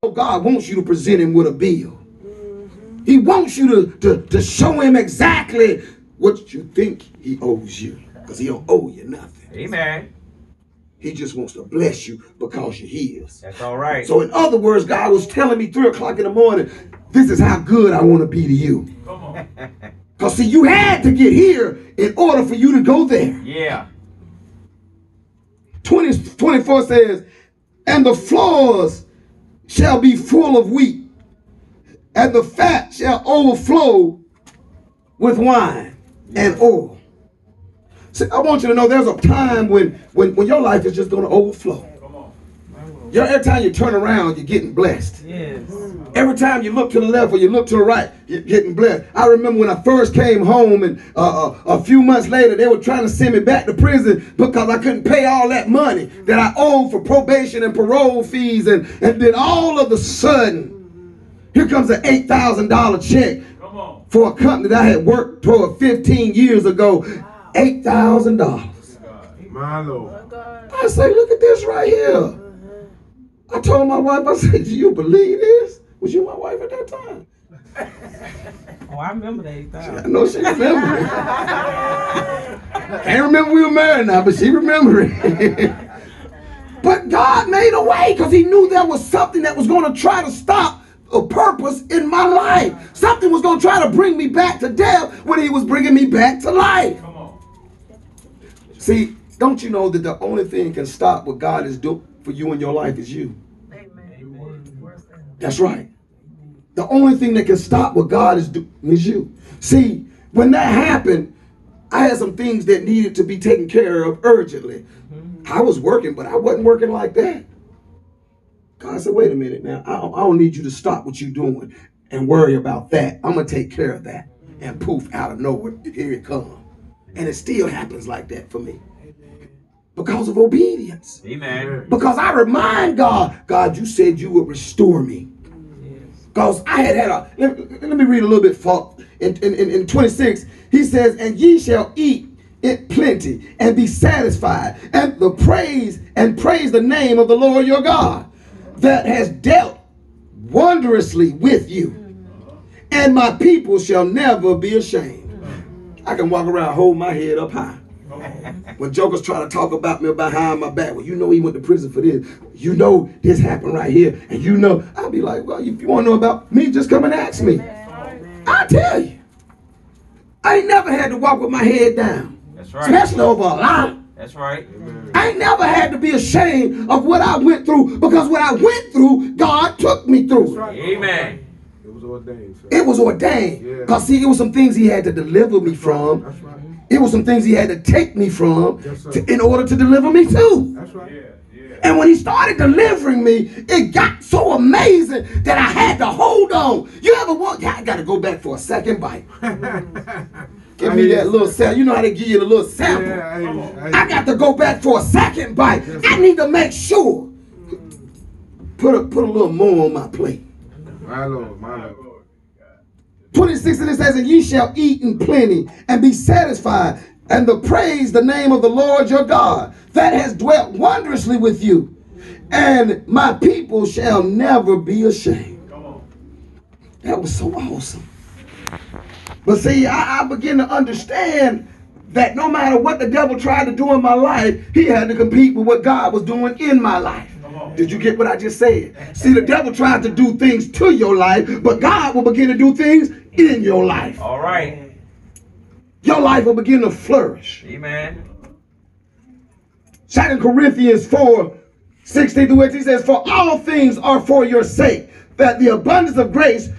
God wants you to present him with a bill. He wants you to show him exactly what you think he owes you, because he don't owe you nothing. Amen. He just wants to bless you because you're his. That's all right. So in other words, God was telling me 3 o'clock in the morning, this is how good I want to be to you. Come on. Because see, you had to get here in order for you to go there. Yeah. 24 says, and the floors shall be full of wheat, and the fat shall overflow with wine and oil. See, I want you to know there's a time when your life is just going to overflow. You know, every time you turn around, you're getting blessed. Yes. Every time you look to the left or you look to the right, you're getting blessed. I remember when I first came home, and a few months later, they were trying to send me back to prison because I couldn't pay all that money that I owed for probation and parole fees. And then all of a sudden, here comes an $8,000 check for a company that I had worked for 15 years ago. $8,000. My Lord. I say, look at this right here. I told my wife, I said, do you believe this? Was you my wife at that time? Oh, I remember that 8,000. I know she remembered it. Can't remember we were married now, but she remembered it. But God made a way because he knew there was something that was going to try to stop a purpose in my life. Something was going to try to bring me back to death when he was bringing me back to life. Come on. See, don't you know that the only thing can stop what God is doing for you in your life is you? Amen. That's right. The only thing that can stop what God is doing is you. See, when that happened, I had some things that needed to be taken care of urgently. I was working, but I wasn't working like that. God said, wait a minute now. I don't need you to stop what you're doing and worry about that. I'm going to take care of that. And poof, out of nowhere, here it comes. And it still happens like that for me. Because of obedience. Amen. Because I remind God, God, you said you would restore me. Because I had a, let me read a little bit in 26. He says, and ye shall eat it plenty and be satisfied, and praise the name of the Lord your God that has dealt wondrously with you. And my people shall never be ashamed. I can walk around, hold my head up high. When jokers try to talk about me behind my back, well, you know he went to prison for this. You know this happened right here. And you know, I'll be like, well, if you want to know about me, just come and ask me. I'll tell you. I ain't never had to walk with my head down. That's right. Especially over a lie. That's right. I ain't never had to be ashamed of what I went through, because what I went through, God took me through. Right. Amen. It was ordained. Sir. It was ordained. Because see, it was some things he had to deliver me from. That's right. It was some things he had to take me from Yes, in order to deliver me to. That's right. And when he started delivering me, it got so amazing that I had to hold on. You ever want? I got to go back for a second bite. Give me that little sample. You know how they give you the little sample. Yeah, I got to go back for a second bite. I need to make sure. Put a little more on my plate. My Lord, my Lord. 26, and it says, and ye shall eat in plenty and be satisfied, and praise the name of the Lord your God that has dwelt wondrously with you, and my people shall never be ashamed. That was so awesome. But see, I begin to understand that no matter what the devil tried to do in my life, he had to compete with what God was doing in my life. Did you get what I just said? See, the devil tried to do things to your life, but God will begin to do things in your life. All right. Your life will begin to flourish. Amen. 2 Corinthians 4:16-18 says, for all things are for your sake, that the abundance of grace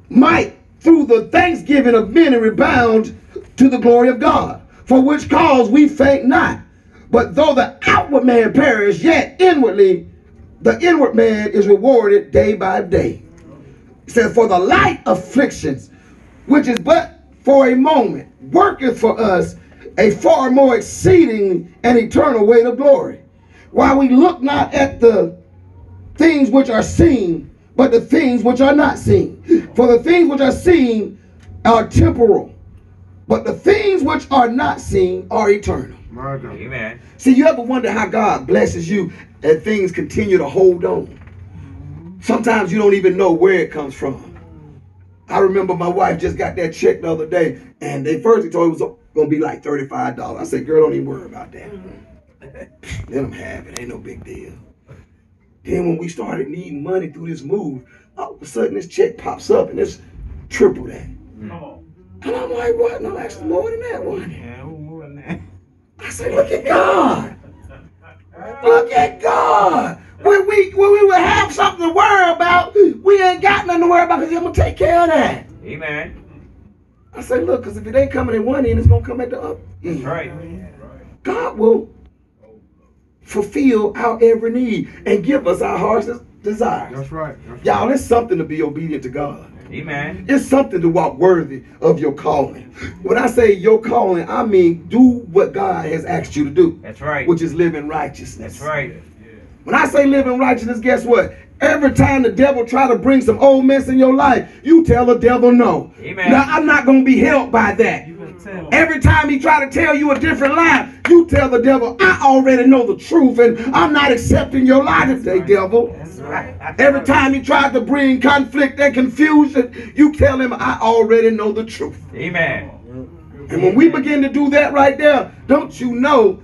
might through the thanksgiving of many rebound to the glory of God. For which cause we faint not, but though the outward man perish, yet inwardly the inward man is rewarded day by day. It says, for the light afflictions, which is but for a moment, worketh for us a far more exceeding and eternal weight of glory. While we look not at the things which are seen, but the things which are not seen. For the things which are seen are temporal, but the things which are not seen are eternal. Amen. See, you ever wonder how God blesses you and things continue to hold on? Sometimes you don't even know where it comes from. I remember my wife just got that check the other day, and they first told me it was going to be like $35. I said, girl, don't even worry about that. Let them have it. Ain't no big deal. Then when we started needing money through this move, all of a sudden this check pops up, and it's triple that. And I'm like, what? No, actually more than that one. Yeah, more than that. I said, look at God. Look at God. When we would have something to worry about, we ain't got nothing to worry about because He's going to take care of that. Amen. I say, look, because if it ain't coming at one end, it's going to come at the other end. That's right. God will fulfill our every need and give us our heart's desires. That's right. That's Y'all, right. it's something to be obedient to God. Amen. It's something to walk worthy of your calling. When I say your calling, I mean do what God has asked you to do. That's right. Which is live in righteousness. That's right. When I say live in righteousness, guess what? Every time the devil try to bring some old mess in your life, you tell the devil no. Amen. Now, I'm not going to be helped by that. You better tell him. Every time he try to tell you a different lie, you tell the devil, I already know the truth, and I'm not accepting your lie today, devil. That's right. Every time he tried to bring conflict and confusion, you tell him, I already know the truth. Amen. And when we begin to do that right there, don't you know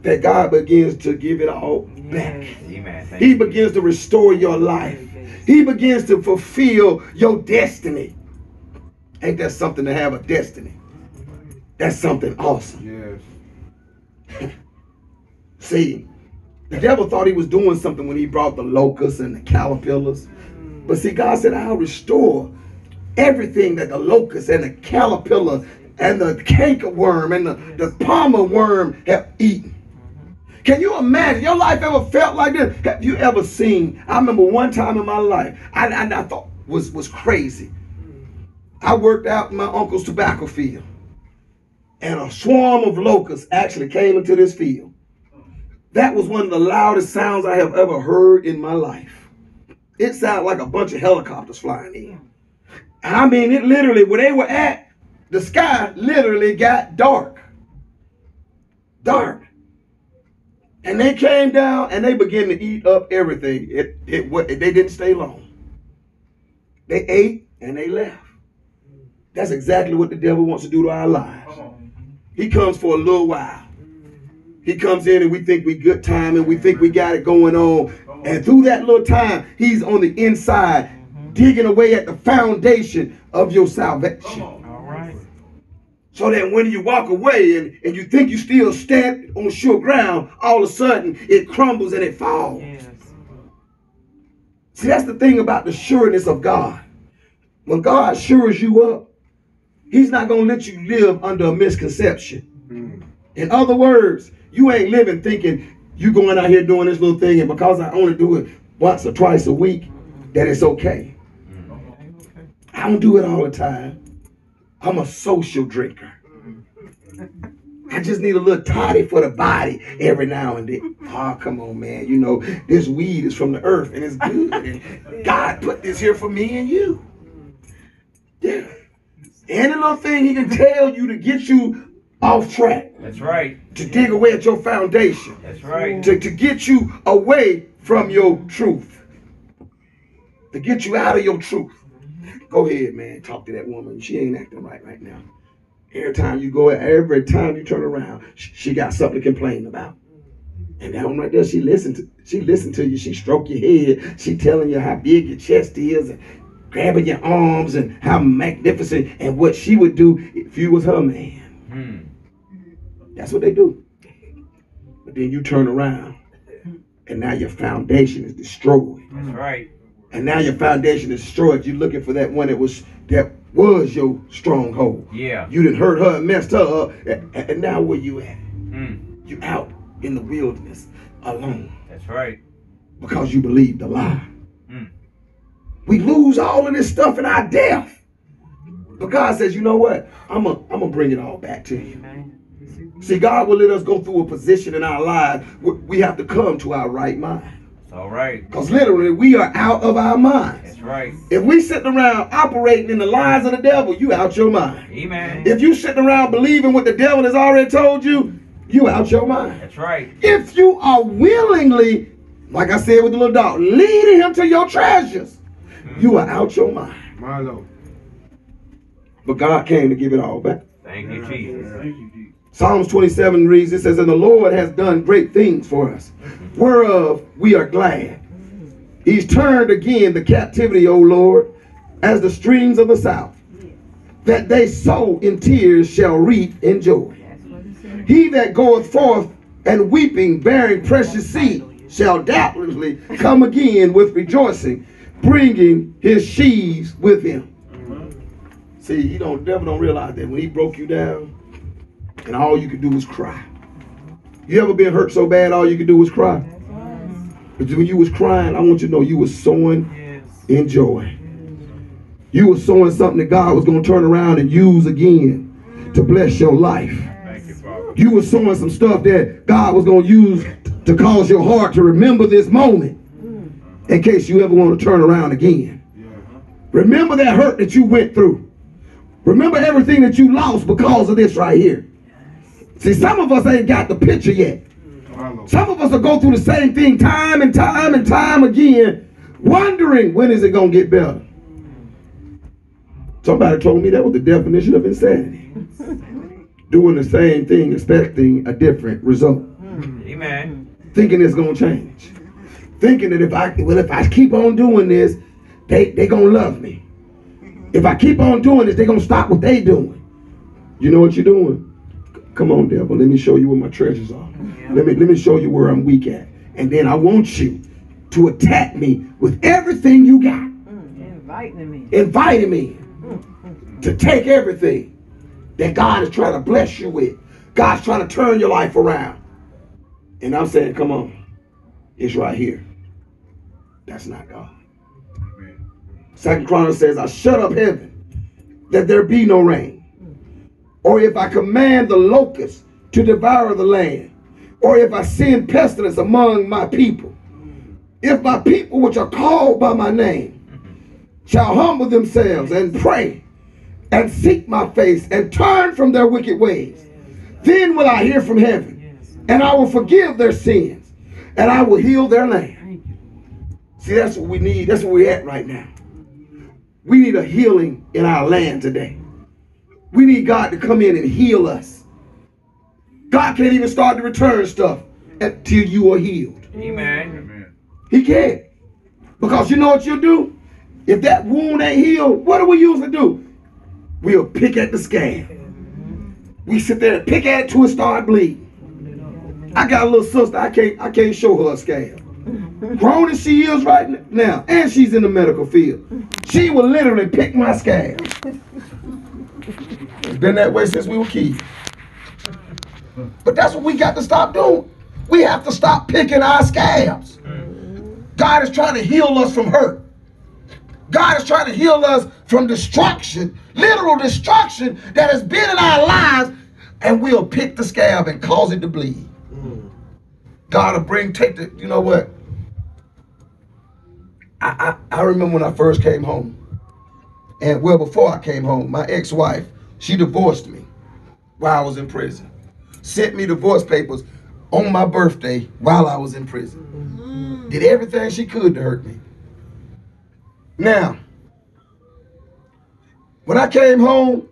that God begins to give it all back? Amen. Thank He you. begins to restore your life. He begins to fulfill your destiny. Ain't that something to have a destiny? That's something awesome. Yes. See, the devil thought he was doing something when he brought the locusts and the caterpillars. But see, God said, I'll restore everything that the locust and the caterpillar and the cankerworm and the palmer worm have eaten. Can you imagine? Your life ever felt like this? Have you ever seen? I remember one time in my life, I thought was crazy. I worked out in my uncle's tobacco field, and a swarm of locusts actually came into this field. That was one of the loudest sounds I have ever heard in my life. It sounded like a bunch of helicopters flying in. I mean, it literally, where they were at, the sky literally got dark. Dark. And they came down and they began to eat up everything. They didn't stay long. They ate and they left. That's exactly what the devil wants to do to our lives. He comes for a little while. He comes in and we think we good time and we think we got it going on. And through that little time, he's on the inside, digging away at the foundation of your salvation. All right. So that when you walk away and you think you still stand on sure ground, all of a sudden it crumbles and it falls. Yes. See, that's the thing about the sureness of God. When God assures you up, He's not going to let you live under a misconception. In other words, you ain't living thinking you going out here doing this little thing, and because I only do it once or twice a week, that it's okay. I don't do it all the time. I'm a social drinker. I just need a little toddy for the body every now and then. Oh, come on, man. You know, this weed is from the earth and it's good. And God put this here for me and you. Yeah. Any little thing He can tell you to get you off track. That's right. To dig away at your foundation. That's right. To get you away from your truth. To get you out of your truth. Go ahead, man. Talk to that woman. She ain't acting right now. Every time you turn around, she got something to complain about. And that one right there, she listened to you. She stroke your head. She telling you how big your chest is and grabbing your arms and how magnificent and what she would do if you was her man. That's what they do. But then you turn around and now your foundation is destroyed. That's right. And now your foundation is destroyed. You're looking for that one that was your stronghold. Yeah. You done hurt her and messed her up. And now where you at? You out in the wilderness alone. That's right. Because you believed the lie. We lose all of this stuff in our death. But God says, you know what? I'm gonna bring it all back to you. See, God will let us go through a position in our lives where we have to come to our right mind. All right. Because literally, we are out of our minds. That's right. If we sitting around operating in the lies of the devil, you out your mind. Amen. If you sitting around believing what the devil has already told you, you out your mind. That's right. If you are willingly Like I said with the little dog, leading him to your treasures. You are out your mind. My Lord. But God came to give it all back. Thank you, Jesus. Psalms 27 reads, it says, and the Lord has done great things for us, whereof we are glad. He's turned again the captivity, O Lord, as the streams of the south, that they sow in tears shall reap in joy. He that goeth forth and weeping, bearing precious seed, shall doubtlessly come again with rejoicing, bringing his sheaves with him. See, the devil don't realize that when he broke you down, and all you could do was cry. You ever been hurt so bad all you could do was cry? But when you was crying, I want you to know you was sowing in joy. You was sowing something that God was going to turn around and use again to bless your life. You was sowing some stuff that God was going to use to cause your heart to remember this moment in case you ever want to turn around again. Remember that hurt that you went through. Remember everything that you lost because of this right here. See, some of us ain't got the picture yet. Some of us will go through the same thing time and time and time again, wondering when is it going to get better. Somebody told me that was the definition of insanity. Doing the same thing, expecting a different result. Amen. Thinking it's going to change. Thinking that if I keep on doing this, they going to love me. If I keep on doing this, they're going to stop what they doing. You know what you're doing? Come on, devil. Let me show you where my treasures are. Let me show you where I'm weak at. And then I want you to attack me with everything you got. Inviting me to take everything that God is trying to bless you with. God's trying to turn your life around. And I'm saying, come on. It's right here. That's not God. Second Chronicles says, I shut up heaven, that there be no rain. Or if I command the locusts to devour the land, or if I send pestilence among my people, if my people which are called by my name shall humble themselves and pray and seek my face and turn from their wicked ways, then will I hear from heaven and I will forgive their sins and I will heal their land. See, that's what we need. That's where we're at right now. We need a healing in our land today. We need God to come in and heal us. God can't even start to return stuff until you are healed. Amen. He can't. Because you know what you'll do? If that wound ain't healed, what do we usually do? We'll pick at the scab. We sit there and pick at it till it start bleeding. I got a little sister, I can't show her a scab. Grown as she is right now, and she's in the medical field, she will literally pick my scab. It's been that way since we were kids. But that's what we got to stop doing. We have to stop picking our scabs. God is trying to heal us from hurt. God is trying to heal us from destruction, literal destruction that has been in our lives, and we'll pick the scab and cause it to bleed. God will you know what? I remember when I first came home. And well, before I came home, my ex-wife, she divorced me while I was in prison. Sent me divorce papers on my birthday while I was in prison. Did everything she could to hurt me. Now, when I came home,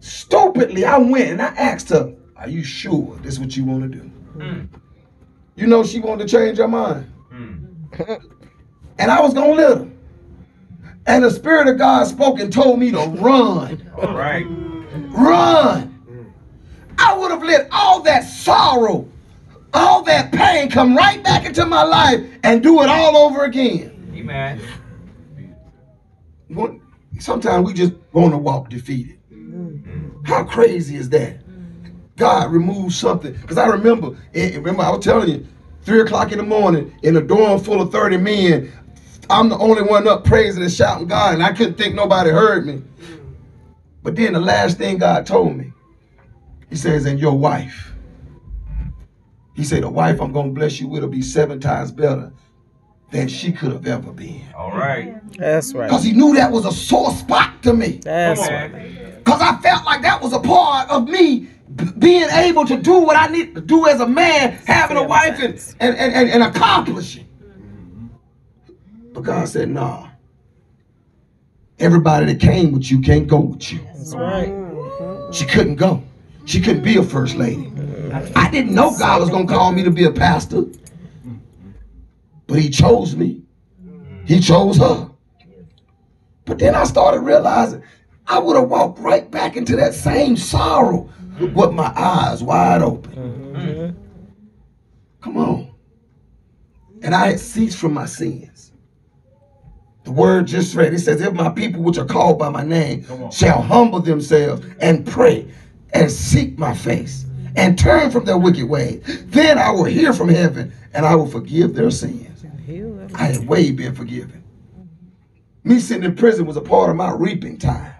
stupidly, I went and I asked her, are you sure this is what you want to do? You know she wanted to change her mind. And I was going to let her. And the Spirit of God spoke and told me to run. All right. Run. I would have let all that sorrow, all that pain come right back into my life and do it all over again. Amen. Sometimes we just want to walk defeated. How crazy is that? God removed something. Because I remember I was telling you, 3 o'clock in the morning in a dorm full of 30 men, I'm the only one up praising and shouting God, and I couldn't think nobody heard me. But then the last thing God told me, he says, and your wife. He said, the wife I'm going to bless you with will be 7 times better than she could have ever been. All right. That's right. Because he knew that was a sore spot to me. That's right. Because I felt like that was a part of me being able to do what I need to do as a man, having a wife and accomplishing. But God said, nah. Everybody that came with you can't go with you. That's right. She couldn't go. She couldn't be a first lady. I didn't know God was going to call me to be a pastor. But he chose me. He chose her. But then I started realizing I would have walked right back into that same sorrow with my eyes wide open. Come on. And I had ceased from my sins. The word just read, it says, if my people which are called by my name shall humble themselves and pray and seek my face and turn from their wicked ways, then I will hear from heaven and I will forgive their sins. I had way been forgiven. Me sitting in prison was a part of my reaping time.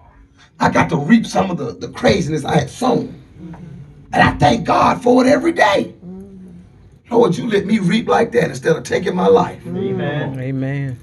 I got to reap some of the craziness I had sown. And I thank God for it every day. Lord, you let me reap like that instead of taking my life. Amen. Amen.